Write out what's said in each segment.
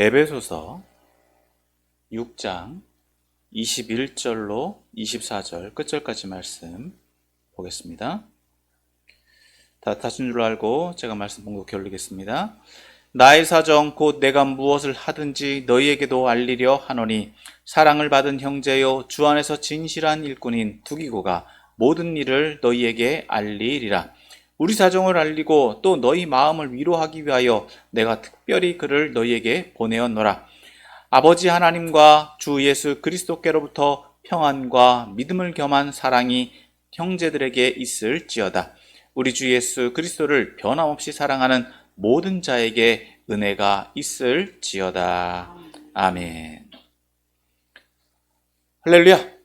에베소서 6장 21절로 24절 끝절까지 말씀 보겠습니다. 다 다신 줄 알고 제가 말씀 봉독해 올리겠습니다. 나의 사정 곧 내가 무엇을 하든지 너희에게도 알리려 하노니 사랑을 받은 형제요 주 안에서 진실한 일꾼인 두기고가 모든 일을 너희에게 알리리라. 우리 사정을 알리고 또 너희 마음을 위로하기 위하여 내가 특별히 그를 너희에게 보내었노라. 아버지 하나님과 주 예수 그리스도께로부터 평안과 믿음을 겸한 사랑이 형제들에게 있을지어다. 우리 주 예수 그리스도를 변함없이 사랑하는 모든 자에게 은혜가 있을지어다. 아멘. 할렐루야.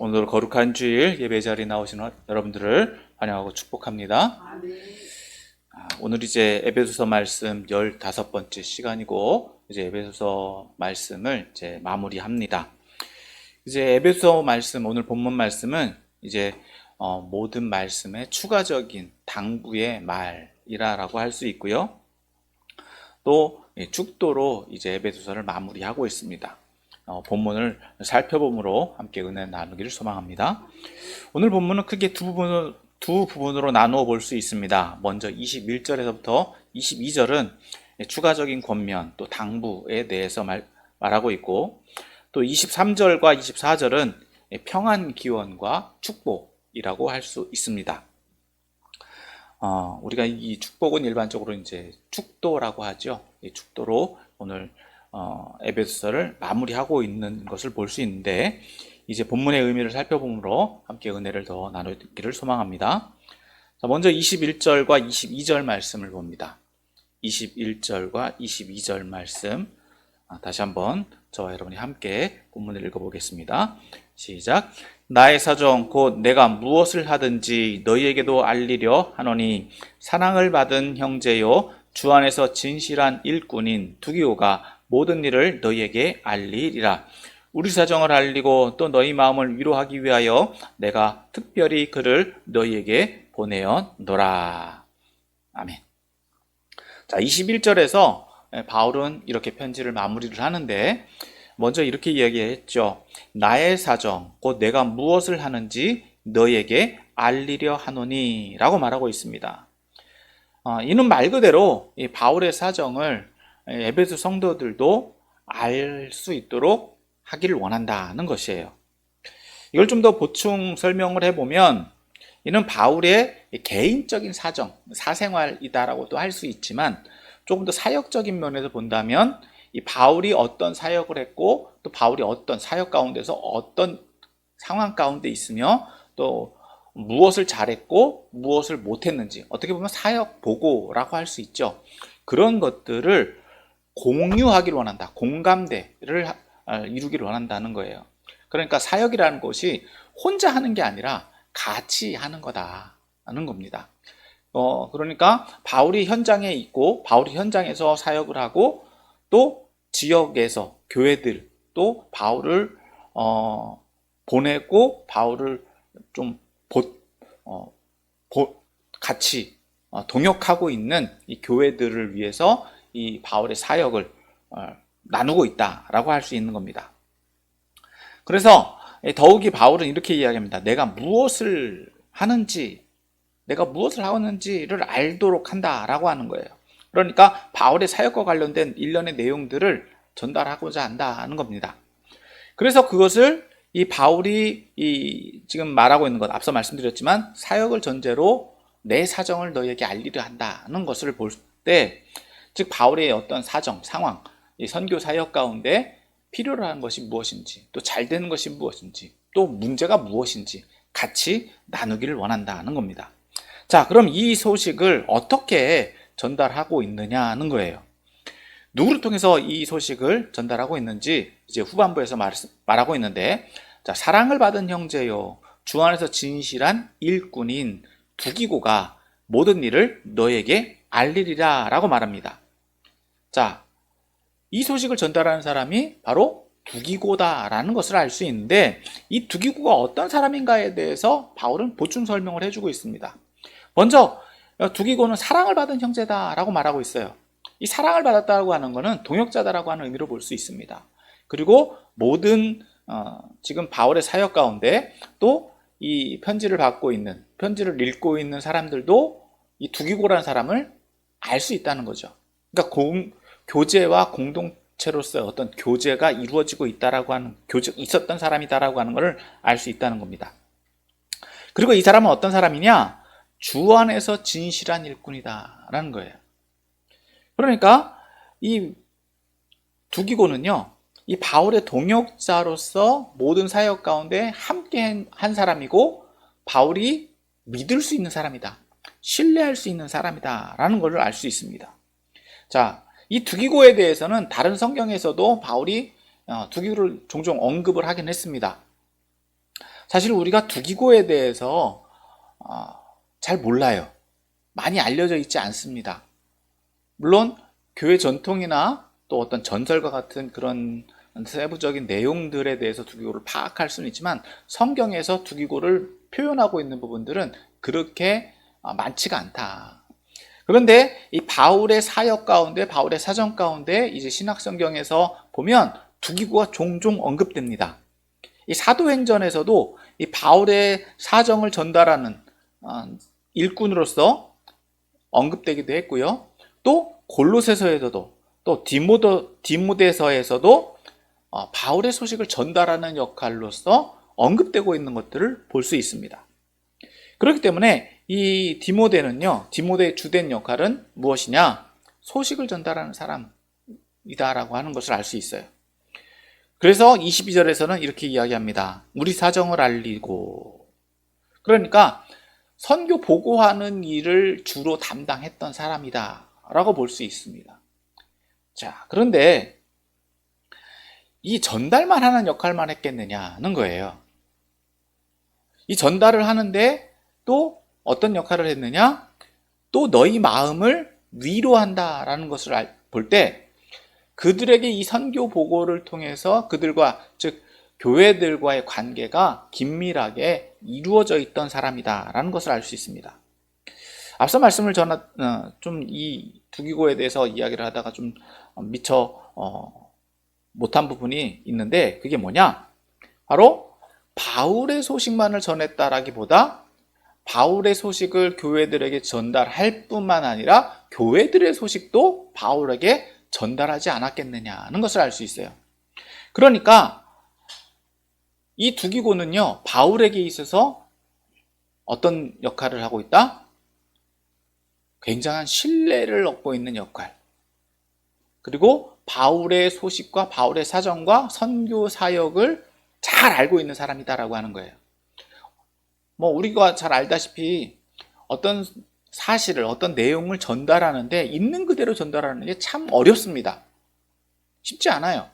오늘 거룩한 주일 예배 자리에 나오신 여러분들을 환영하고 축복합니다. 오늘 이제 에베소서 말씀 15번째 시간이고 이제 에베소서 말씀을 이제 마무리합니다. 이제 에베소서 말씀, 오늘 본문 말씀은 이제 모든 말씀의 추가적인 당부의 말이라고 할 수 있고요. 또 축도로 이제 에베소서를 마무리하고 있습니다. 본문을 살펴봄으로 함께 은혜 나누기를 소망합니다. 오늘 본문은 크게 두 부분으로 나누어 볼 수 있습니다. 먼저 21절에서부터 22절은 추가적인 권면 또 당부에 대해서 말하고 있고, 또 23절과 24절은 평안 기원과 축복이라고 할 수 있습니다. 우리가 이 축복은 일반적으로 이제 축도라고 하죠. 이 축도로 오늘 에베소서를 마무리하고 있는 것을 볼 수 있는데, 이제 본문의 의미를 살펴보므로 함께 은혜를 더 나누기를 소망합니다. 자, 먼저 21절과 22절 말씀을 봅니다. 21절과 22절 말씀, 다시 한번 저와 여러분이 함께 본문을 읽어보겠습니다. 시작. 나의 사정 곧 내가 무엇을 하든지 너희에게도 알리려 하노니 사랑을 받은 형제요 주 안에서 진실한 일꾼인 두기고가 모든 일을 너희에게 알리리라. 우리 사정을 알리고 또 너희 마음을 위로하기 위하여 내가 특별히 그를 너희에게 보내었노라. 아멘. 자, 21절에서 바울은 이렇게 편지를 마무리를 하는데, 먼저 이렇게 이야기했죠. 나의 사정 곧 내가 무엇을 하는지 너희에게 알리려 하노니 라고 말하고 있습니다. 이는 말 그대로 이 바울의 사정을 에베소 성도들도 알 수 있도록 하기를 원한다는 것이에요. 이걸 좀 더 보충 설명을 해보면, 이는 바울의 개인적인 사정, 사생활이다라고도 할 수 있지만, 조금 더 사역적인 면에서 본다면 이 바울이 어떤 사역을 했고, 또 바울이 어떤 사역 가운데서 어떤 상황 가운데 있으며, 또 무엇을 잘했고 무엇을 못했는지, 어떻게 보면 사역 보고라고 할 수 있죠. 그런 것들을 공유하기를 원한다, 공감대를 이루기를 원한다는 거예요. 그러니까 사역이라는 것이 혼자 하는 게 아니라 같이 하는 거다라는 겁니다. 그러니까 바울이 현장에 있고 바울이 현장에서 사역을 하고, 또 지역에서 교회들 또 바울을 보내고 바울을 좀 같이 동역하고 있는 이 교회들을 위해서 이 바울의 사역을 나누고 있다라고 할 수 있는 겁니다. 그래서 더욱이 바울은 이렇게 이야기합니다. 내가 무엇을 하는지, 내가 무엇을 하는지를 알도록 한다라고 하는 거예요. 그러니까 바울의 사역과 관련된 일련의 내용들을 전달하고자 한다는 겁니다. 그래서 그것을 이 바울이 지금 말하고 있는 것, 앞서 말씀드렸지만 사역을 전제로 내 사정을 너희에게 알리려 한다는 것을 볼 때, 즉 바울의 어떤 사정, 상황, 이 선교 사역 가운데 필요로 하는 것이 무엇인지, 또 잘 되는 것이 무엇인지, 또 문제가 무엇인지 같이 나누기를 원한다는 겁니다. 자, 그럼 이 소식을 어떻게 전달하고 있느냐는 거예요. 누구를 통해서 이 소식을 전달하고 있는지 이제 후반부에서 말하고 있는데, 자, 사랑을 받은 형제요 주 안에서 진실한 일꾼인 두기고가 모든 일을 너에게 알리리라 라고 말합니다. 자, 이 소식을 전달하는 사람이 바로 두기고다라는 것을 알 수 있는데, 이 두기고가 어떤 사람인가에 대해서 바울은 보충 설명을 해주고 있습니다. 먼저 두기고는 사랑을 받은 형제다라고 말하고 있어요. 이 사랑을 받았다고 하는 것은 동역자다라고 하는 의미로 볼 수 있습니다. 그리고 모든 지금 바울의 사역 가운데 또 이 편지를 받고 있는, 편지를 읽고 있는 사람들도 이 두기고라는 사람을 알 수 있다는 거죠. 그러니까 교제와 공동체로서의 어떤 교제가 이루어지고 있다라고 하는, 있었던 사람이다라고 하는 것을 알 수 있다는 겁니다. 그리고 이 사람은 어떤 사람이냐? 주 안에서 진실한 일꾼이다라는 거예요. 그러니까 이 두기고는요, 이 바울의 동역자로서 모든 사역 가운데 함께 한 사람이고, 바울이 믿을 수 있는 사람이다, 신뢰할 수 있는 사람이다 라는 것을 알 수 있습니다. 자, 이 두기고에 대해서는 다른 성경에서도 바울이 두기고를 종종 언급을 하긴 했습니다. 사실 우리가 두기고에 대해서 잘 몰라요. 많이 알려져 있지 않습니다. 물론 교회 전통이나 또 어떤 전설과 같은 그런 세부적인 내용들에 대해서 두기고를 파악할 수는 있지만, 성경에서 두기고를 표현하고 있는 부분들은 그렇게 많지가 않다. 그런데 이 바울의 사역 가운데, 바울의 사정 가운데 이제 신약 성경에서 보면 두기고가 종종 언급됩니다. 이 사도행전에서도 이 바울의 사정을 전달하는 일꾼으로서 언급되기도 했고요. 또 골로새서에서도, 또 디모데서에서도 바울의 소식을 전달하는 역할로서 언급되고 있는 것들을 볼 수 있습니다. 그렇기 때문에 이 디모데는요, 디모데의 주된 역할은 무엇이냐? 소식을 전달하는 사람이다라고 하는 것을 알 수 있어요. 그래서 22절에서는 이렇게 이야기합니다. 우리 사정을 알리고. 그러니까 선교 보고하는 일을 주로 담당했던 사람이다 라고 볼 수 있습니다. 자, 그런데 이 전달만 하는 역할만 했겠느냐는 거예요. 이 전달을 하는데 또 어떤 역할을 했느냐? 또 너희 마음을 위로한다라는 것을 볼 때, 그들에게 이 선교 보고를 통해서 그들과, 즉 교회들과의 관계가 긴밀하게 이루어져 있던 사람이다라는 것을 알 수 있습니다. 앞서 말씀을 좀 이 두기고에 대해서 이야기를 하다가 좀 미처 못한 부분이 있는데, 그게 뭐냐? 바로 바울의 소식만을 전했다라기보다 바울의 소식을 교회들에게 전달할 뿐만 아니라 교회들의 소식도 바울에게 전달하지 않았겠느냐는 것을 알 수 있어요. 그러니까 이 두기고는요, 바울에게 있어서 어떤 역할을 하고 있다? 굉장한 신뢰를 얻고 있는 역할, 그리고 바울의 소식과 바울의 사정과 선교 사역을 잘 알고 있는 사람이다라고 하는 거예요. 우리가 잘 알다시피 어떤 사실을, 어떤 내용을 전달하는데 있는 그대로 전달하는 게 참 어렵습니다. 쉽지 않아요.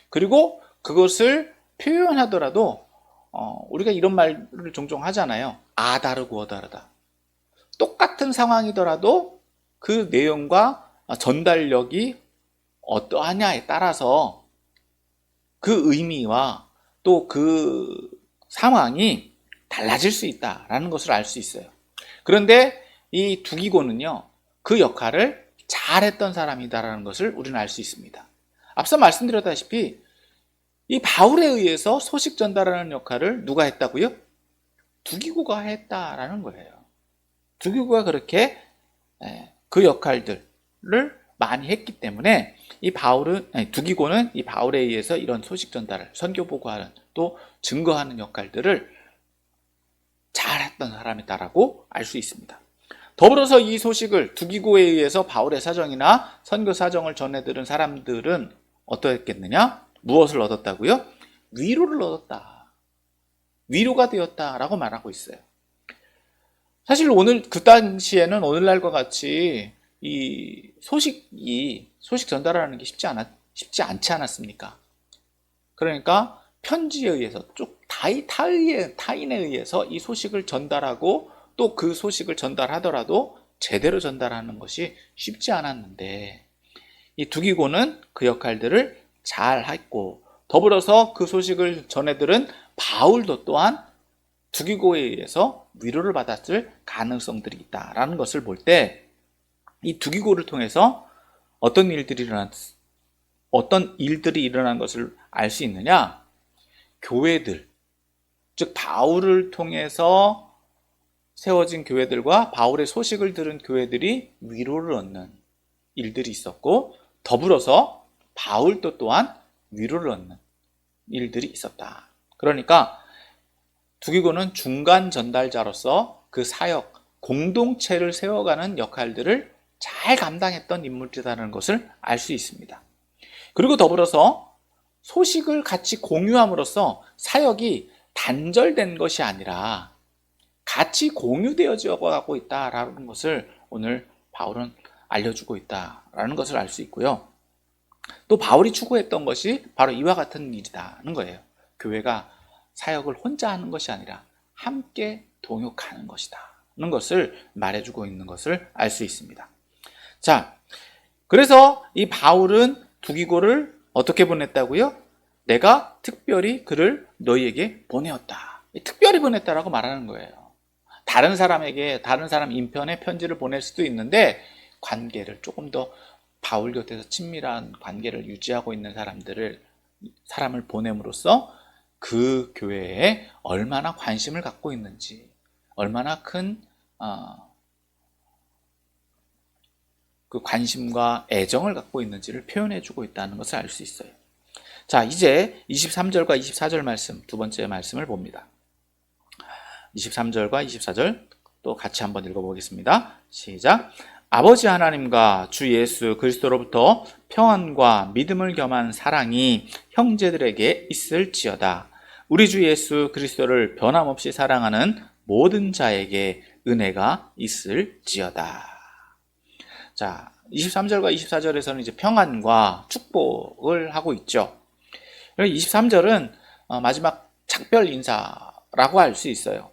그리고 그것을 표현하더라도 우리가 이런 말을 종종 하잖아요. 아 다르고 어 다르다. 똑같은 상황이더라도 그 내용과 전달력이 어떠하냐에 따라서 그 의미와 또 그 상황이 달라질 수 있다라는 것을 알 수 있어요. 그런데 이 두기고는요, 그 역할을 잘했던 사람이다라는 것을 우리는 알 수 있습니다. 앞서 말씀드렸다시피 이 바울에 의해서 소식 전달하는 역할을 누가 했다고요? 두기고가 했다라는 거예요. 두기고가 그렇게 그 역할들을 많이 했기 때문에 두기고는 이 바울에 의해서 이런 소식 전달을, 선교 보고하는, 또 증거하는 역할들을 잘했던 사람이다라고 알 수 있습니다. 더불어서 이 소식을 두기고에 의해서 바울의 사정이나 선교 사정을 전해들은 사람들은 어떠했겠느냐? 무엇을 얻었다고요? 위로를 얻었다. 위로가 되었다라고 말하고 있어요. 사실 그 당시에는 오늘날과 같이 이 소식 전달하는 게 쉽지 않지 않았습니까? 그러니까 편지에 의해서 타인에 의해서 이 소식을 전달하고, 또 그 소식을 전달하더라도 제대로 전달하는 것이 쉽지 않았는데, 이 두기고는 그 역할들을 잘 했고, 더불어서 그 소식을 전해들은 바울도 또한 두기고에 의해서 위로를 받았을 가능성들이 있다라는 것을 볼 때, 이 두기고를 통해서 어떤 일들이 일어난 것을 알 수 있느냐? 교회들, 즉 바울을 통해서 세워진 교회들과 바울의 소식을 들은 교회들이 위로를 얻는 일들이 있었고, 더불어서 바울도 또한 위로를 얻는 일들이 있었다. 그러니까 두기고는 중간 전달자로서 그 사역, 공동체를 세워가는 역할들을 잘 감당했던 인물이라는 것을 알 수 있습니다. 그리고 더불어서 소식을 같이 공유함으로써 사역이 단절된 것이 아니라 같이 공유되어져 가고 있다라는 것을 오늘 바울은 알려주고 있다라는 것을 알 수 있고요. 또 바울이 추구했던 것이 바로 이와 같은 일이라는 거예요. 교회가 사역을 혼자 하는 것이 아니라 함께 동역하는 것이다는 것을 말해주고 있는 것을 알 수 있습니다. 자, 그래서 이 바울은 두기고를 어떻게 보냈다고요? 내가 특별히 그를 너희에게 보내었다. 특별히 보냈다라고 말하는 거예요. 다른 사람 인편에 편지를 보낼 수도 있는데 관계를 조금 더 바울 곁에서 친밀한 관계를 유지하고 있는 사람을 보냄으로써 그 교회에 얼마나 관심을 갖고 있는지, 얼마나 큰 그 관심과 애정을 갖고 있는지를 표현해주고 있다는 것을 알 수 있어요. 자, 이제 23절과 24절 말씀, 두 번째 말씀을 봅니다. 23절과 24절 또 같이 한번 읽어보겠습니다. 시작. 아버지 하나님과 주 예수 그리스도로부터 평안과 믿음을 겸한 사랑이 형제들에게 있을지어다. 우리 주 예수 그리스도를 변함없이 사랑하는 모든 자에게 은혜가 있을지어다. 자, 23절과 24절에서는 이제 평안과 축복을 하고 있죠. 23절은 마지막 작별 인사라고 할 수 있어요.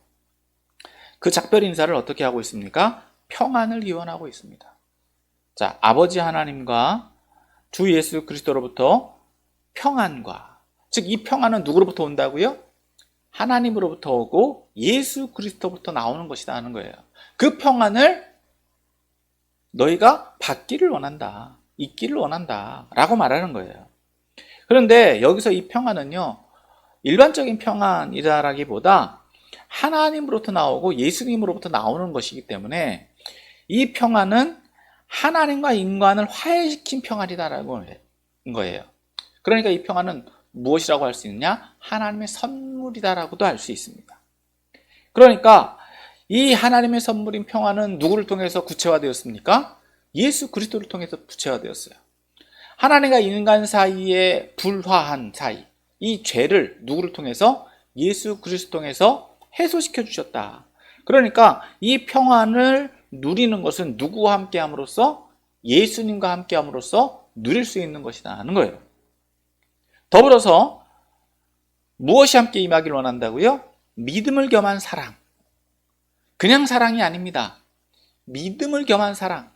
그 작별 인사를 어떻게 하고 있습니까? 평안을 기원하고 있습니다. 자, 아버지 하나님과 주 예수 그리스도로부터 평안과, 즉 이 평안은 누구로부터 온다고요? 하나님으로부터 오고 예수 그리스도부터 나오는 것이다 하는 거예요. 그 평안을 너희가 받기를 원한다, 있기를 원한다 라고 말하는 거예요. 그런데 여기서 이 평안은요, 일반적인 평안이라기보다 하나님으로부터 나오고 예수님으로부터 나오는 것이기 때문에 이 평안은 하나님과 인간을 화해시킨 평안이다라고 하는 거예요. 그러니까 이 평안은 무엇이라고 할 수 있느냐? 하나님의 선물이다라고도 할 수 있습니다. 그러니까 이 하나님의 선물인 평안은 누구를 통해서 구체화되었습니까? 예수 그리스도를 통해서 구체화되었어요. 하나님과 인간 사이의 불화한 사이, 이 죄를 누구를 통해서? 예수 그리스도 통해서 해소시켜 주셨다. 그러니까 이 평안을 누리는 것은 누구와 함께 함으로써? 예수님과 함께 함으로써 누릴 수 있는 것이다 하는 거예요. 더불어서 무엇이 함께 임하기를 원한다고요? 믿음을 겸한 사랑. 그냥 사랑이 아닙니다. 믿음을 겸한 사랑.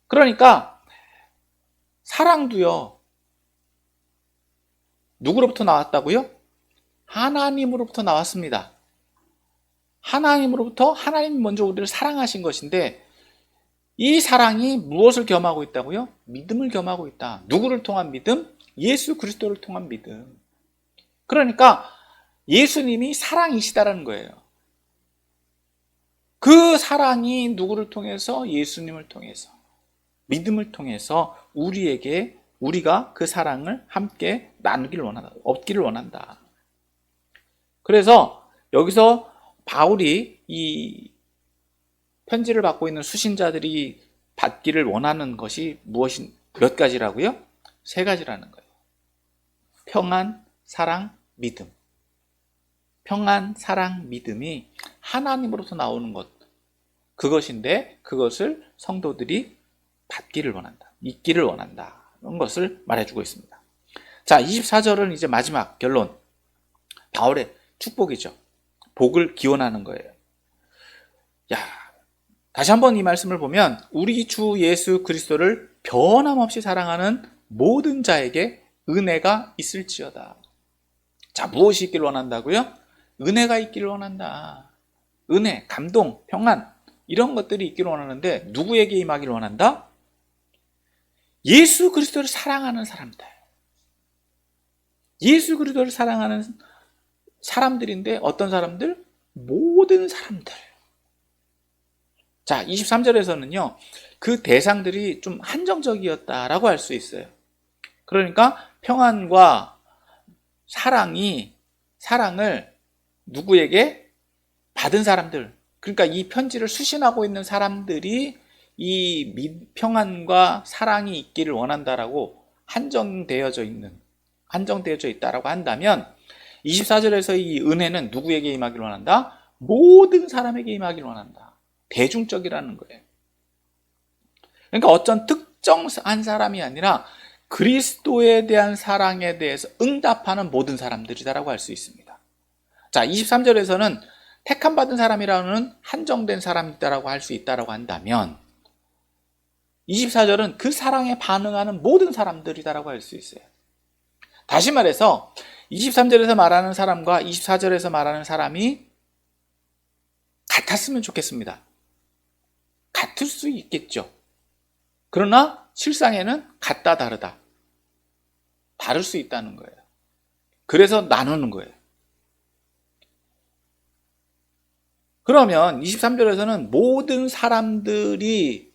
그러니까 사랑도요, 누구로부터 나왔다고요? 하나님으로부터 나왔습니다. 하나님이 먼저 우리를 사랑하신 것인데, 이 사랑이 무엇을 겸하고 있다고요? 믿음을 겸하고 있다. 누구를 통한 믿음? 예수 그리스도를 통한 믿음. 그러니까 예수님이 사랑이시다라는 거예요. 그 사랑이 누구를 통해서? 예수님을 통해서, 믿음을 통해서 우리가 그 사랑을 함께 나누기를 원한다, 얻기를 원한다. 그래서 여기서 바울이 이 편지를 받고 있는 수신자들이 받기를 원하는 것이 몇 가지라고요? 3가지라는 거예요. 평안, 사랑, 믿음. 평안, 사랑, 믿음이 하나님으로부터 나오는 것, 그것인데 그것을 성도들이 받기를 원한다, 있기를 원한다, 이런 것을 말해주고 있습니다. 자, 24절은 이제 마지막 결론, 바울의 축복이죠. 복을 기원하는 거예요. 야, 다시 한번 이 말씀을 보면 우리 주 예수 그리스도를 변함없이 사랑하는 모든 자에게 은혜가 있을지어다. 자, 무엇이 있기를 원한다고요? 은혜가 있기를 원한다. 은혜, 감동, 평안, 이런 것들이 있기를 원하는데 누구에게 임하기를 원한다? 예수 그리스도를 사랑하는 사람들. 예수 그리스도를 사랑하는 사람들인데 어떤 사람들? 모든 사람들. 자, 23절에서는요. 그 대상들이 좀 한정적이었다라고 할 수 있어요. 그러니까 평안과 사랑을 누구에게? 받은 사람들. 그러니까 이 편지를 수신하고 있는 사람들이 이 평안과 사랑이 있기를 원한다라고 한정되어져 있다라고 한다면 24절에서 이 은혜는 누구에게 임하기를 원한다? 모든 사람에게 임하기를 원한다. 대중적이라는 거예요. 그러니까 어떤 특정한 사람이 아니라 그리스도에 대한 사랑에 대해서 응답하는 모든 사람들이다라고 할 수 있습니다. 자, 23절에서는 택함받은 사람이라는 한정된 사람이다라고 할 수 있다라고 한다면 24절은 그 사랑에 반응하는 모든 사람들이다라고 할 수 있어요. 다시 말해서 23절에서 말하는 사람과 24절에서 말하는 사람이 같았으면 좋겠습니다. 같을 수 있겠죠. 그러나 실상에는 같다 다르다. 다를 수 있다는 거예요. 그래서 나누는 거예요. 그러면 23절에서는 모든 사람들이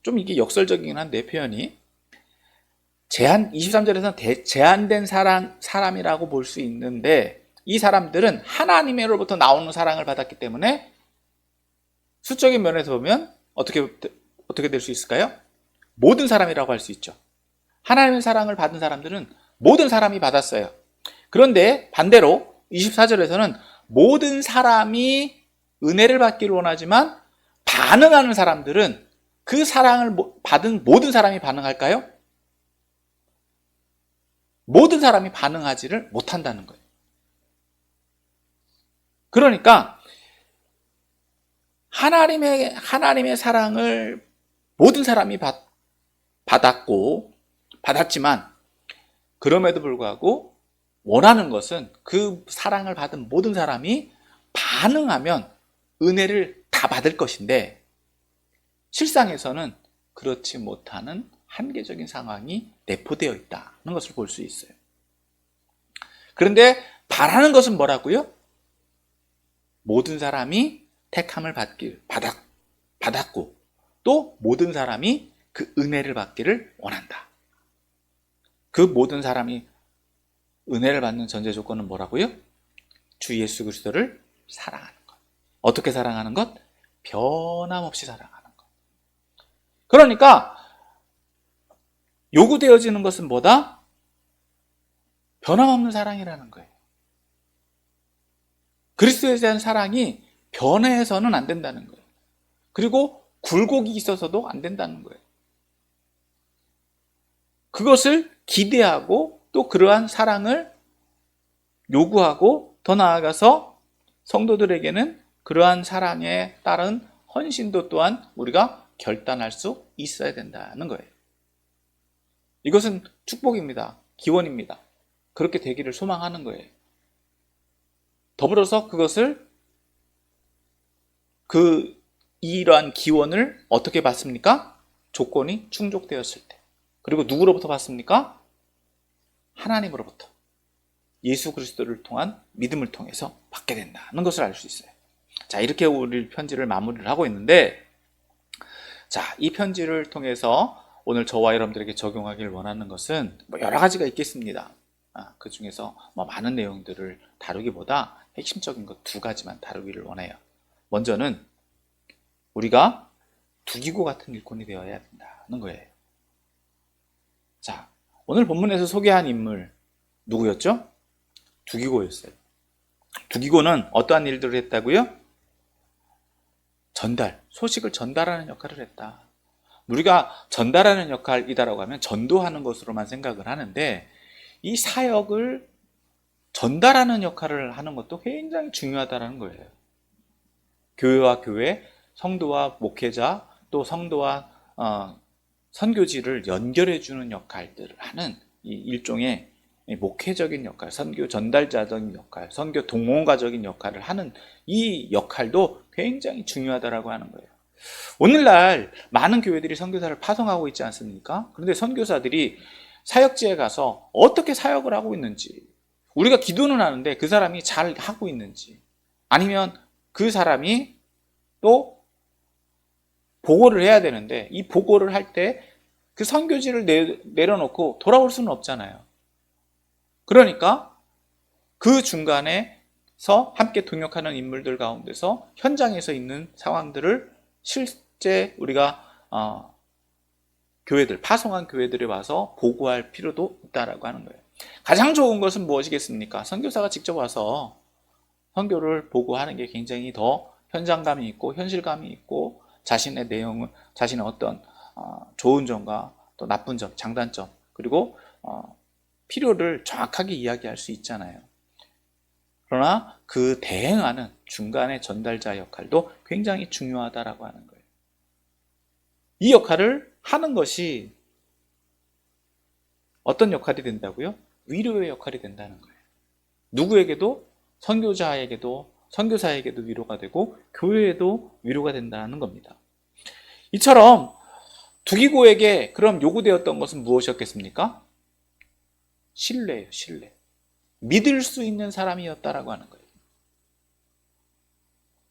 좀 이게 역설적이긴 한데 표현이 23절에서는 제한된 사람이라고 볼 수 있는데 이 사람들은 하나님으로부터 나오는 사랑을 받았기 때문에 수적인 면에서 보면 어떻게 될 수 있을까요? 모든 사람이라고 할 수 있죠. 하나님의 사랑을 받은 사람들은 모든 사람이 받았어요. 그런데 반대로 24절에서는 모든 사람이 은혜를 받기를 원하지만 반응하는 사람들은 그 사랑을 받은 모든 사람이 반응할까요? 모든 사람이 반응하지를 못한다는 거예요. 그러니까 하나님의 사랑을 모든 사람이 받았지만 그럼에도 불구하고 원하는 것은 그 사랑을 받은 모든 사람이 반응하면 은혜를 다 받을 것인데 실상에서는 그렇지 못하는 한계적인 상황이 내포되어 있다는 것을 볼 수 있어요. 그런데 바라는 것은 뭐라고요? 모든 사람이 택함을 받았고 또 모든 사람이 그 은혜를 받기를 원한다. 그 모든 사람이 은혜를 받는 전제 조건은 뭐라고요? 주 예수 그리스도를 사랑하는 것. 어떻게 사랑하는 것? 변함없이 사랑하는 것. 그러니까 요구되어지는 것은 뭐다? 변함없는 사랑이라는 거예요. 그리스도에 대한 사랑이 변해서는 안 된다는 거예요. 그리고 굴곡이 있어서도 안 된다는 거예요. 그것을 기대하고 또 그러한 사랑을 요구하고 더 나아가서 성도들에게는 그러한 사랑에 따른 헌신도 또한 우리가 결단할 수 있어야 된다는 거예요. 이것은 축복입니다. 기원입니다. 그렇게 되기를 소망하는 거예요. 더불어서 그것을 이러한 기원을 어떻게 받습니까? 조건이 충족되었을 때. 그리고 누구로부터 받습니까? 하나님으로부터. 예수 그리스도를 통한 믿음을 통해서 받게 된다는 것을 알 수 있어요. 자, 이렇게 우리 편지를 마무리를 하고 있는데, 자, 이 편지를 통해서 오늘 저와 여러분들에게 적용하기를 원하는 것은 여러 가지가 있겠습니다. 그 중에서 많은 내용들을 다루기보다 핵심적인 것 두 가지만 다루기를 원해요. 먼저는 우리가 두기고 같은 일꾼이 되어야 된다는 거예요. 자, 오늘 본문에서 소개한 인물 누구였죠? 두기고였어요. 두기고는 어떠한 일들을 했다고요? 소식을 전달하는 역할을 했다. 우리가 전달하는 역할이다라고 하면 전도하는 것으로만 생각을 하는데 이 사역을 전달하는 역할을 하는 것도 굉장히 중요하다는 거예요. 교회와 교회, 성도와 목회자, 또 성도와 선교지를 연결해주는 역할들을 하는 이 일종의 목회적인 역할, 선교 전달자적인 역할, 선교 동원가적인 역할을 하는 이 역할도 굉장히 중요하다라고 하는 거예요. 오늘날 많은 교회들이 선교사를 파송하고 있지 않습니까? 그런데 선교사들이 사역지에 가서 어떻게 사역을 하고 있는지, 우리가 기도는 하는데 그 사람이 잘 하고 있는지, 아니면 그 사람이 또 보고를 해야 되는데 이 보고를 할 때 그 선교지를 내려놓고 돌아올 수는 없잖아요. 그러니까 그 중간에서 함께 동역하는 인물들 가운데서 현장에서 있는 상황들을 실제 우리가 교회들, 파송한 교회들에 와서 보고할 필요도 있다라고 하는 거예요. 가장 좋은 것은 무엇이겠습니까? 선교사가 직접 와서 선교를 보고하는 게 굉장히 더 현장감이 있고 현실감이 있고 자신의 내용을, 자신의 어떤 좋은 점과 또 나쁜 점, 장단점, 그리고 필요를 정확하게 이야기할 수 있잖아요. 그러나 그 대행하는 중간의 전달자 역할도 굉장히 중요하다라고 하는 거예요. 이 역할을 하는 것이 어떤 역할이 된다고요? 위로의 역할이 된다는 거예요. 누구에게도, 선교자에게도, 선교사에게도 위로가 되고 교회에도 위로가 된다는 겁니다. 이처럼 두기고에게 그럼 요구되었던 것은 무엇이었겠습니까? 신뢰예요, 신뢰. 믿을 수 있는 사람이었다라고 하는 거예요.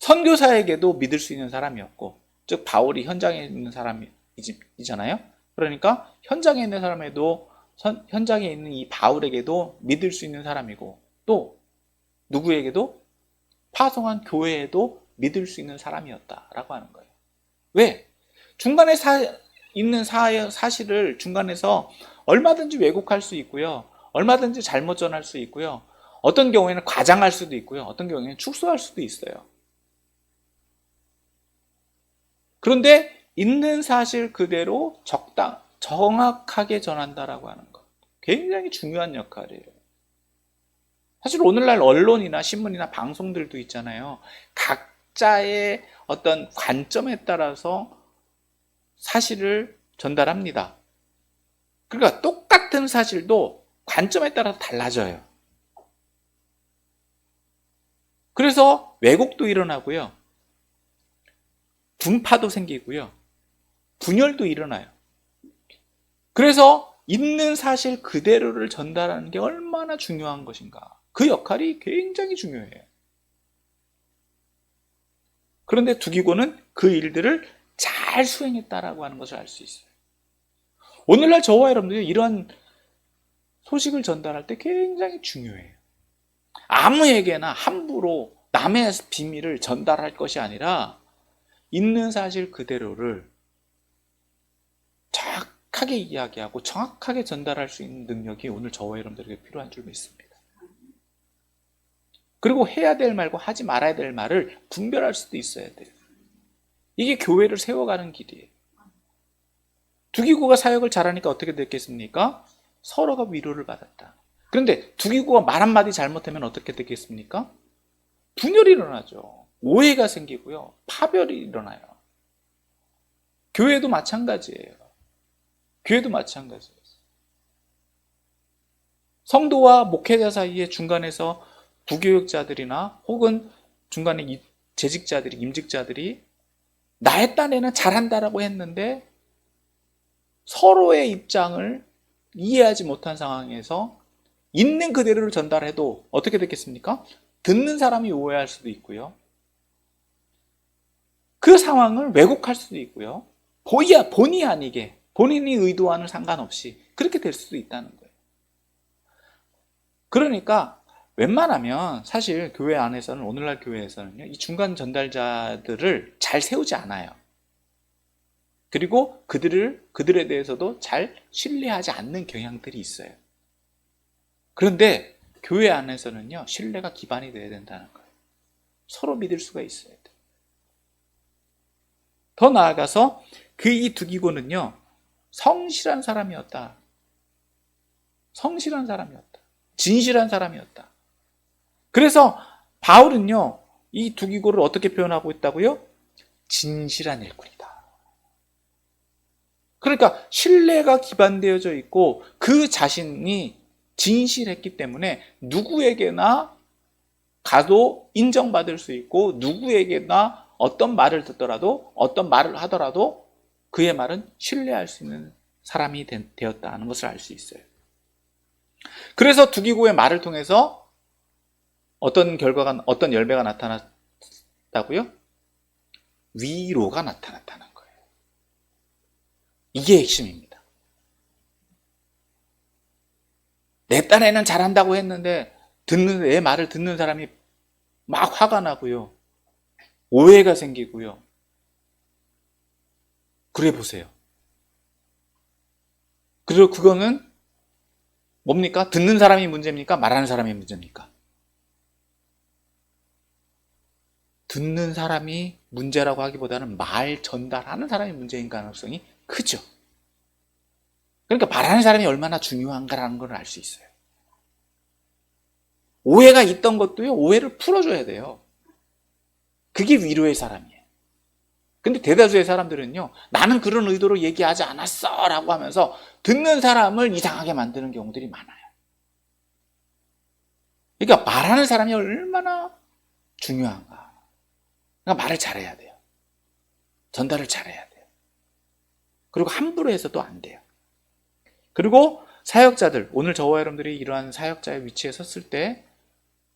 선교사에게도 믿을 수 있는 사람이었고, 즉 바울이 현장에 있는 사람이잖아요. 그러니까 현장에 있는 사람에도, 현장에 있는 이 바울에게도 믿을 수 있는 사람이고, 또 누구에게도, 파송한 교회에도 믿을 수 있는 사람이었다라고 하는 거예요. 왜? 중간에 있는 사실을 중간에서 얼마든지 왜곡할 수 있고요, 얼마든지 잘못 전할 수 있고요, 어떤 경우에는 과장할 수도 있고요, 어떤 경우에는 축소할 수도 있어요. 그런데 있는 사실 그대로 정확하게 전한다라고 하는 것, 굉장히 중요한 역할이에요. 사실 오늘날 언론이나 신문이나 방송들도 있잖아요. 각자의 어떤 관점에 따라서 사실을 전달합니다. 그러니까 똑같은 사실도 관점에 따라서 달라져요. 그래서 왜곡도 일어나고요, 분파도 생기고요, 분열도 일어나요. 그래서 있는 사실 그대로를 전달하는 게 얼마나 중요한 것인가. 그 역할이 굉장히 중요해요. 그런데 두기고는 그 일들을 잘 수행했다라고 하는 것을 알 수 있어요. 오늘날 저와 여러분들이 이런 소식을 전달할 때 굉장히 중요해요. 아무에게나 함부로 남의 비밀을 전달할 것이 아니라 있는 사실 그대로를 정확하게 이야기하고 정확하게 전달할 수 있는 능력이 오늘 저와 여러분들에게 필요한 줄 믿습니다. 그리고 해야 될 말과 하지 말아야 될 말을 분별할 수도 있어야 돼요. 이게 교회를 세워가는 길이에요. 두기고가 사역을 잘하니까 어떻게 됐겠습니까? 서로가 위로를 받았다. 그런데 두기고가 말 한마디 잘못하면 어떻게 되겠습니까? 분열이 일어나죠. 오해가 생기고요, 파별이 일어나요. 교회도 마찬가지예요. 교회도 마찬가지예요. 성도와 목회자 사이에 중간에서 부교육자들이나 혹은 중간에 재직자들이, 임직자들이 나의 딴에는 잘한다라고 했는데 서로의 입장을 이해하지 못한 상황에서 있는 그대로를 전달해도 어떻게 됐겠습니까? 듣는 사람이 오해할 수도 있고요, 그 상황을 왜곡할 수도 있고요, 본의 아니게 본인이 의도와는 상관없이 그렇게 될 수도 있다는 거예요. 그러니까 웬만하면 사실 교회 안에서는, 오늘날 교회에서는요, 이 중간 전달자들을 잘 세우지 않아요. 그리고 그들에 대해서도 잘 신뢰하지 않는 경향들이 있어요. 그런데 교회 안에서는요, 신뢰가 기반이 돼야 된다는 거예요. 서로 믿을 수가 있어야 돼요. 더 나아가서 이 두기고는요, 성실한 사람이었다. 성실한 사람이었다. 진실한 사람이었다. 그래서 바울은요, 이 두기고를 어떻게 표현하고 있다고요? 진실한 일꾼이다. 그러니까 신뢰가 기반되어져 있고 그 자신이 진실했기 때문에 누구에게나 가도 인정받을 수 있고 누구에게나 어떤 말을 듣더라도 어떤 말을 하더라도 그의 말은 신뢰할 수 있는 사람이 되었다는 것을 알 수 있어요. 그래서 두기고의 말을 통해서 어떤 결과가, 어떤 열매가 나타났다고요? 위로가 나타났다는 거예요. 이게 핵심입니다. 내 딴에는 잘한다고 했는데 내 말을 듣는 사람이 막 화가 나고요. 오해가 생기고요. 그래 보세요. 그리고 그거는 뭡니까? 듣는 사람이 문제입니까? 말하는 사람이 문제입니까? 듣는 사람이 문제라고 하기보다는 말 전달하는 사람이 문제인 가능성이 크죠. 그러니까 말하는 사람이 얼마나 중요한가라는 걸 알 수 있어요. 오해가 있던 것도요, 오해를 풀어줘야 돼요. 그게 위로의 사람이에요. 근데 대다수의 사람들은요, 나는 그런 의도로 얘기하지 않았어 라고 하면서 듣는 사람을 이상하게 만드는 경우들이 많아요. 그러니까 말하는 사람이 얼마나 중요한가. 그러니까 말을 잘해야 돼요. 전달을 잘해야 돼요. 그리고 함부로 해서도 안 돼요. 그리고 사역자들, 오늘 저와 여러분들이 이러한 사역자의 위치에 섰을 때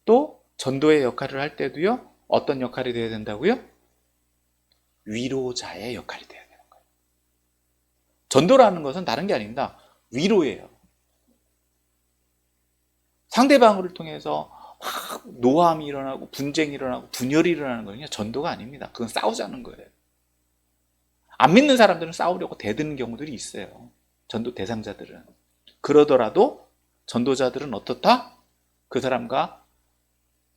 또 전도의 역할을 할 때도요, 어떤 역할이 되어야 된다고요? 위로자의 역할이 되어야 되는 거예요. 전도라는 것은 다른 게 아닙니다. 위로예요. 상대방을 통해서 막 노함이 일어나고 분쟁이 일어나고 분열이 일어나는 거는요, 전도가 아닙니다. 그건 싸우자는 거예요. 안 믿는 사람들은 싸우려고 대드는 경우들이 있어요. 전도 대상자들은. 그러더라도 전도자들은 어떻다? 그 사람과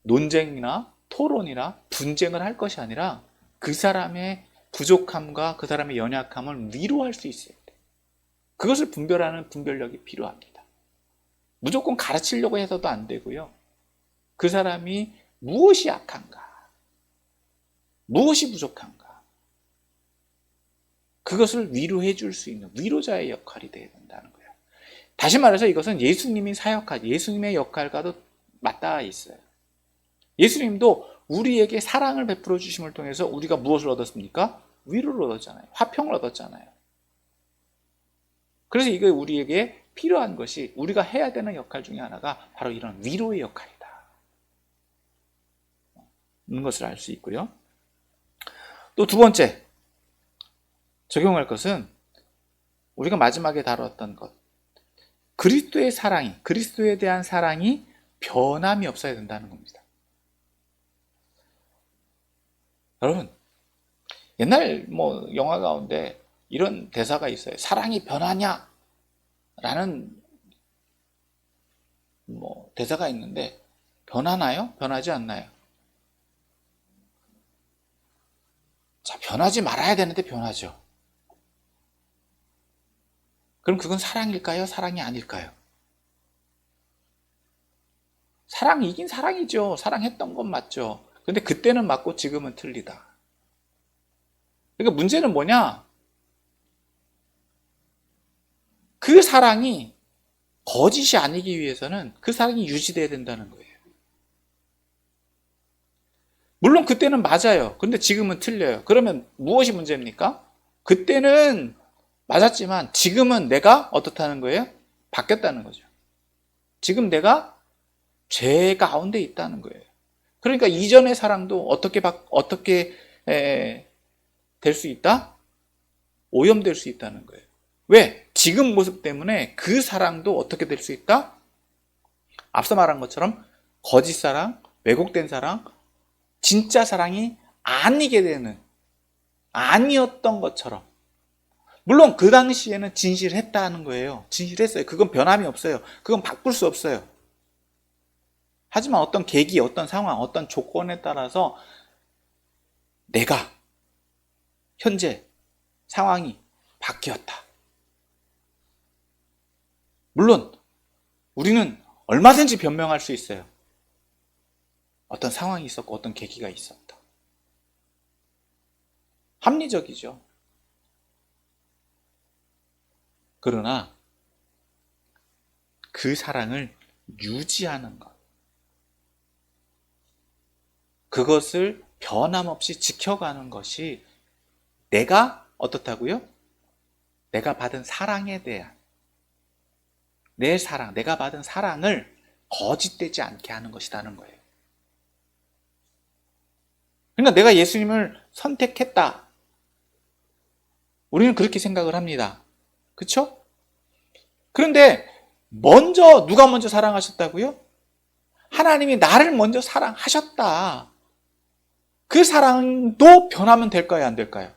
논쟁이나 토론이나 분쟁을 할 것이 아니라 그 사람의 부족함과 그 사람의 연약함을 위로할 수 있어야 돼요. 그것을 분별하는 분별력이 필요합니다. 무조건 가르치려고 해서도 안 되고요. 그 사람이 무엇이 약한가, 무엇이 부족한가, 그것을 위로해 줄 수 있는 위로자의 역할이 되어야 된다는 거예요. 다시 말해서 이것은 예수님이 사역한 예수님의 역할과도 맞닿아 있어요. 예수님도 우리에게 사랑을 베풀어 주심을 통해서 우리가 무엇을 얻었습니까? 위로를 얻었잖아요. 화평을 얻었잖아요. 그래서 이게 우리에게 필요한 것이, 우리가 해야 되는 역할 중에 하나가 바로 이런 위로의 역할이다 는 것을 알 수 있고요. 또 두 번째 적용할 것은 우리가 마지막에 다뤘던 것, 그리스도의 사랑이, 그리스도에 대한 사랑이 변함이 없어야 된다는 겁니다. 여러분, 옛날 영화 가운데 이런 대사가 있어요. 사랑이 변하냐? 라는 대사가 있는데, 변하나요? 변하지 않나요? 자, 변하지 말아야 되는데 변하죠. 그럼 그건 사랑일까요? 사랑이 아닐까요? 사랑이긴 사랑이죠. 사랑했던 건 맞죠. 근데 그때는 맞고 지금은 틀리다. 그러니까 문제는 뭐냐? 그 사랑이 거짓이 아니기 위해서는 그 사랑이 유지돼야 된다는 거예요. 물론 그때는 맞아요. 근데 지금은 틀려요. 그러면 무엇이 문제입니까? 그때는 맞았지만 지금은 내가 어떻다는 거예요? 바뀌었다는 거죠. 지금 내가 죄 가운데 있다는 거예요. 그러니까 이전의 사랑도 어떻게 될 수 있다? 오염될 수 있다는 거예요. 왜? 지금 모습 때문에 그 사랑도 어떻게 될 수 있다? 앞서 말한 것처럼 거짓 사랑, 왜곡된 사랑, 진짜 사랑이 아니게 되는, 아니었던 것처럼. 물론 그 당시에는 진실했다는 거예요. 진실했어요. 그건 변함이 없어요. 그건 바꿀 수 없어요. 하지만 어떤 계기, 어떤 상황, 어떤 조건에 따라서 내가 현재 상황이 바뀌었다. 물론 우리는 얼마든지 변명할 수 있어요. 어떤 상황이 있었고 어떤 계기가 있었다. 합리적이죠. 그러나 그 사랑을 유지하는 것, 그것을 변함없이 지켜가는 것이 내가 어떻다고요? 내가 받은 사랑에 대한 내 사랑, 내가 받은 사랑을 거짓되지 않게 하는 것이라는 거예요. 그러니까 내가 예수님을 선택했다. 우리는 그렇게 생각을 합니다. 그렇죠? 그런데 누가 먼저 사랑하셨다고요? 하나님이 나를 먼저 사랑하셨다. 그 사랑도 변하면 될까요? 안 될까요?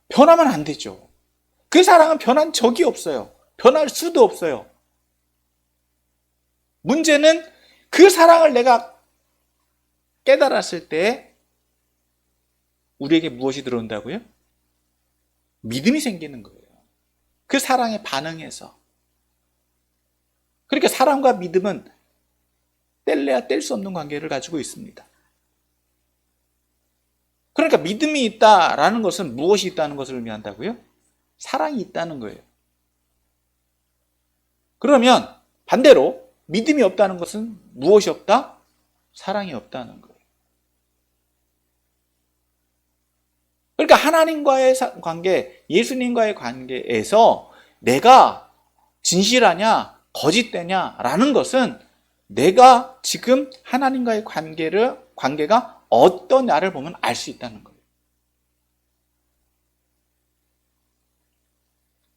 변하면 안 되죠. 그 사랑은 변한 적이 없어요. 변할 수도 없어요. 문제는 그 사랑을 내가 깨달았을 때 우리에게 무엇이 들어온다고요? 믿음이 생기는 거예요. 그 사랑에 반응해서. 그러니까 사랑과 믿음은 뗄래야 뗄 수 없는 관계를 가지고 있습니다. 그러니까 믿음이 있다라는 것은 무엇이 있다는 것을 의미한다고요? 사랑이 있다는 거예요. 그러면 반대로 믿음이 없다는 것은 무엇이 없다? 사랑이 없다는 거예요. 그러니까 하나님과의 관계, 예수님과의 관계에서 내가 진실하냐, 거짓되냐라는 것은 내가 지금 하나님과의 관계가 어떠냐를 보면 알 수 있다는 거예요.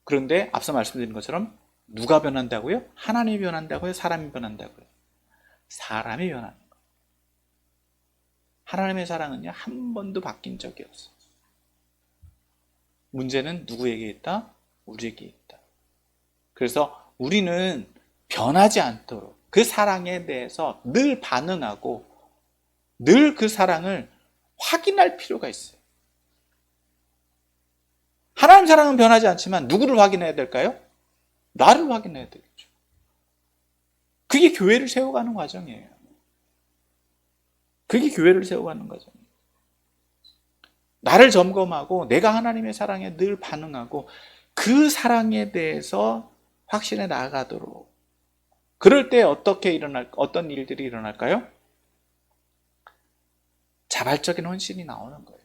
그런데 앞서 말씀드린 것처럼 누가 변한다고요? 하나님이 변한다고요? 사람이 변한다고요? 사람이 변하는 거예요. 하나님의 사랑은요, 한 번도 바뀐 적이 없어요. 문제는 누구에게 있다? 우리에게 있다. 그래서 우리는 변하지 않도록 그 사랑에 대해서 늘 반응하고 늘 그 사랑을 확인할 필요가 있어요. 하나님 사랑은 변하지 않지만 누구를 확인해야 될까요? 나를 확인해야 되겠죠. 그게 교회를 세워가는 과정이에요. 그게 교회를 세워가는 과정이에요. 나를 점검하고 내가 하나님의 사랑에 늘 반응하고 그 사랑에 대해서 확신해 나아가도록. 그럴 때 어떤 일들이 일어날까요? 자발적인 헌신이 나오는 거예요.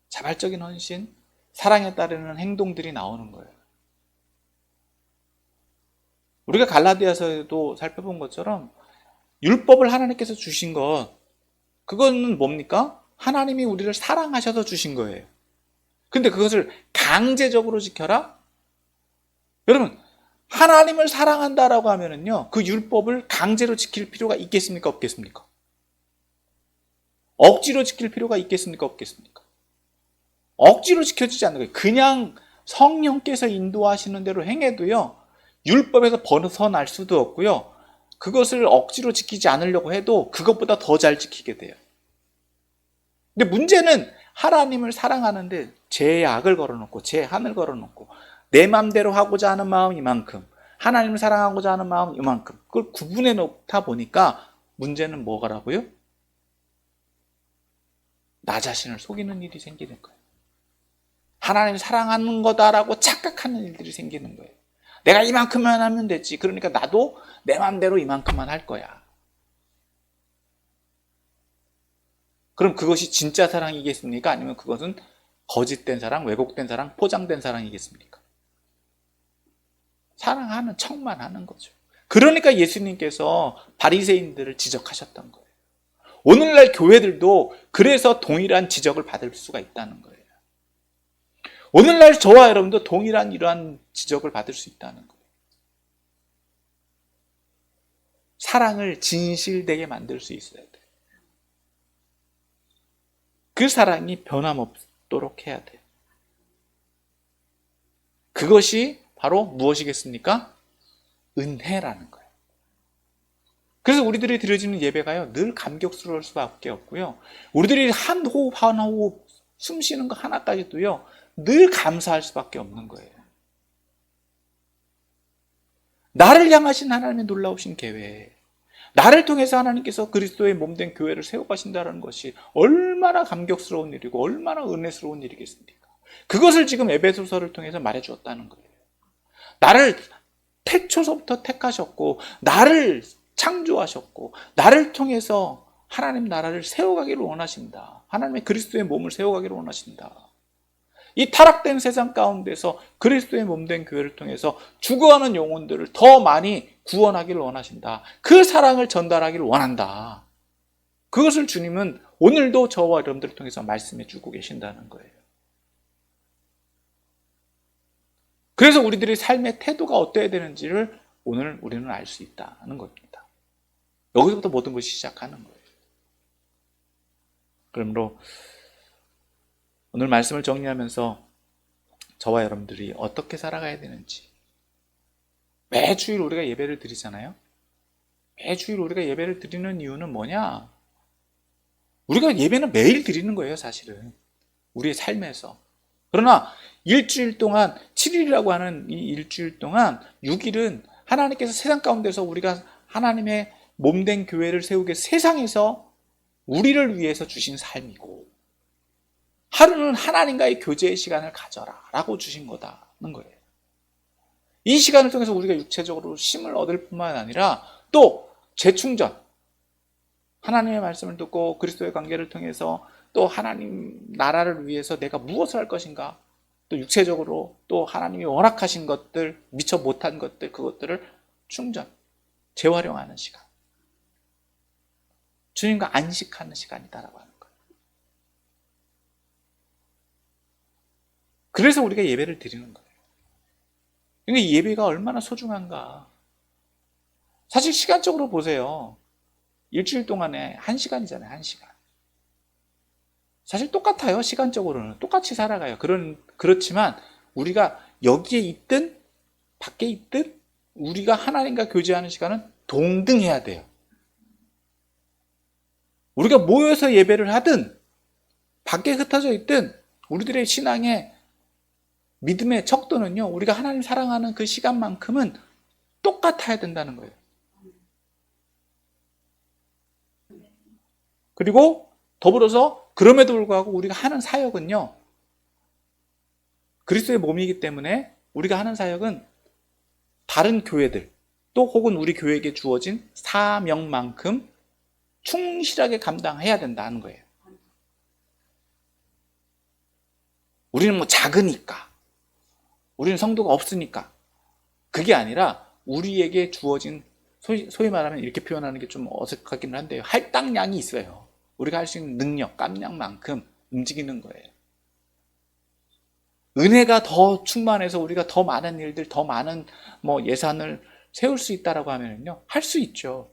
자발적인 헌신, 사랑에 따르는 행동들이 나오는 거예요. 우리가 갈라디아서에도 살펴본 것처럼 율법을 하나님께서 주신 것, 그거는 뭡니까? 하나님이 우리를 사랑하셔서 주신 거예요. 근데 그것을 강제적으로 지켜라? 여러분, 하나님을 사랑한다라고 하면은요, 그 율법을 강제로 지킬 필요가 있겠습니까? 없겠습니까? 억지로 지킬 필요가 있겠습니까? 없겠습니까? 억지로 지켜지지 않는 거예요. 그냥 성령께서 인도하시는 대로 행해도요, 율법에서 벗어날 수도 없고요, 그것을 억지로 지키지 않으려고 해도 그것보다 더 잘 지키게 돼요. 근데 문제는 하나님을 사랑하는데 제약을 걸어놓고 제한을 걸어놓고 내 마음대로 하고자 하는 마음 이만큼, 하나님을 사랑하고자 하는 마음 이만큼, 그걸 구분해 놓다 보니까 문제는 뭐가라고요? 나 자신을 속이는 일이 생기는 거예요. 하나님을 사랑하는 거다라고 착각하는 일들이 생기는 거예요. 내가 이만큼만 하면 되지. 그러니까 나도 내 마음대로 이만큼만 할 거야. 그럼 그것이 진짜 사랑이겠습니까? 아니면 그것은 거짓된 사랑, 왜곡된 사랑, 포장된 사랑이겠습니까? 사랑하는 척만 하는 거죠. 그러니까 예수님께서 바리새인들을 지적하셨던 거예요. 오늘날 교회들도 그래서 동일한 지적을 받을 수가 있다는 거예요. 오늘날 저와 여러분도 동일한 이러한 지적을 받을 수 있다는 거예요. 사랑을 진실되게 만들 수 있어야 돼요. 그 사랑이 변함없도록 해야 돼요. 그것이 바로 무엇이겠습니까? 은혜라는 거예요. 그래서 우리들이 드려지는 예배가요, 늘 감격스러울 수밖에 없고요. 우리들이 한 호흡 한 호흡 숨 쉬는 거 하나까지도요, 늘 감사할 수밖에 없는 거예요. 나를 향하신 하나님의 놀라우신 계획, 나를 통해서 하나님께서 그리스도의 몸된 교회를 세워가신다는 것이 얼마나 감격스러운 일이고 얼마나 은혜스러운 일이겠습니까? 그것을 지금 에베소서를 통해서 말해주었다는 거예요. 나를 태초서부터 택하셨고 나를 창조하셨고 나를 통해서 하나님 나라를 세워가기를 원하신다. 하나님의 그리스도의 몸을 세워가기를 원하신다. 이 타락된 세상 가운데서 그리스도의 몸된 교회를 통해서 죽어가는 영혼들을 더 많이 구원하기를 원하신다. 그 사랑을 전달하기를 원한다. 그것을 주님은 오늘도 저와 여러분들을 통해서 말씀해 주고 계신다는 거예요. 그래서 우리들의 삶의 태도가 어때야 되는지를 오늘 우리는 알 수 있다는 겁니다. 여기서부터 모든 것이 시작하는 거예요. 그러므로 오늘 말씀을 정리하면서 저와 여러분들이 어떻게 살아가야 되는지, 매주일 우리가 예배를 드리잖아요. 매주일 우리가 예배를 드리는 이유는 뭐냐? 우리가 예배는 매일 드리는 거예요, 사실은. 우리의 삶에서. 그러나 일주일 동안, 7일이라고 하는 이 일주일 동안 6일은 하나님께서 세상 가운데서 우리가 하나님의 몸된 교회를 세우게 세상에서 우리를 위해서 주신 삶이고, 하루는 하나님과의 교제의 시간을 가져라 라고 주신 거다는 거예요. 이 시간을 통해서 우리가 육체적으로 힘을 얻을 뿐만 아니라 또 재충전, 하나님의 말씀을 듣고 그리스도의 관계를 통해서 또 하나님 나라를 위해서 내가 무엇을 할 것인가, 또 육체적으로 또 하나님이 원하신 것들, 미처 못한 것들, 그것들을 충전, 재활용하는 시간, 주님과 안식하는 시간이다라고 하는 거예요. 그래서 우리가 예배를 드리는 거예요. 그러니까 이 예배가 얼마나 소중한가. 사실 시간적으로 보세요. 일주일 동안에 1시간이잖아요. 1시간. 사실 똑같아요. 시간적으로는 똑같이 살아가요. 그렇지만 우리가 여기에 있든 밖에 있든 우리가 하나님과 교제하는 시간은 동등해야 돼요. 우리가 모여서 예배를 하든 밖에 흩어져 있든 우리들의 신앙의 믿음의 척도는요, 우리가 하나님 사랑하는 그 시간만큼은 똑같아야 된다는 거예요. 그리고 더불어서 그럼에도 불구하고 우리가 하는 사역은요, 그리스도의 몸이기 때문에 우리가 하는 사역은 다른 교회들 또 혹은 우리 교회에게 주어진 사명만큼 충실하게 감당해야 된다는 거예요. 우리는 뭐 작으니까, 우리는 성도가 없으니까, 그게 아니라 우리에게 주어진, 소위 말하면 이렇게 표현하는 게 좀 어색하긴 한데요, 할당량이 있어요. 우리가 할 수 있는 능력, 깜냥만큼 움직이는 거예요. 은혜가 더 충만해서 우리가 더 많은 일들, 더 많은 뭐 예산을 세울 수 있다라고 하면요, 할 수 있죠.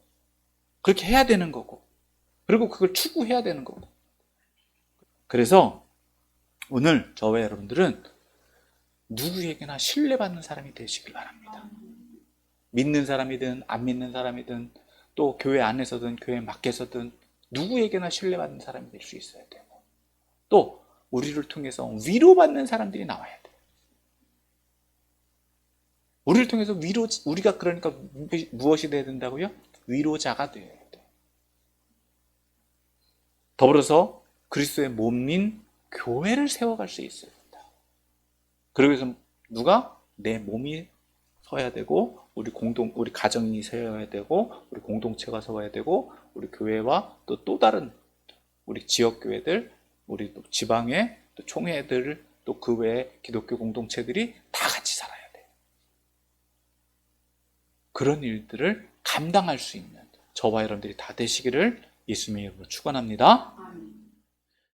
그렇게 해야 되는 거고, 그리고 그걸 추구해야 되는 거고. 그래서 오늘 저와 여러분들은 누구에게나 신뢰받는 사람이 되시길 바랍니다. 믿는 사람이든 안 믿는 사람이든 또 교회 안에서든 교회 밖에서든 누구에게나 신뢰받는 사람이 될 수 있어야 되고, 또 우리를 통해서 위로받는 사람들이 나와야 돼요. 우리를 통해서 우리가 그러니까 무엇이 돼야 된다고요? 위로자가 되어야 돼요. 더불어서 그리스도의 몸인 교회를 세워갈 수 있어야 된다. 그러기 누가? 내 몸이 서야 되고, 우리 가정이 서야 되고, 우리 공동체가 서야 되고, 우리 교회와 또 다른 우리 지역 교회들, 우리 또 지방의 또 총회들, 또 그 외에 기독교 공동체들이 다 같이 살아야 돼요. 그런 일들을 감당할 수 있는 저와 여러분들이 다 되시기를 예수님의 이름으로 축원합니다.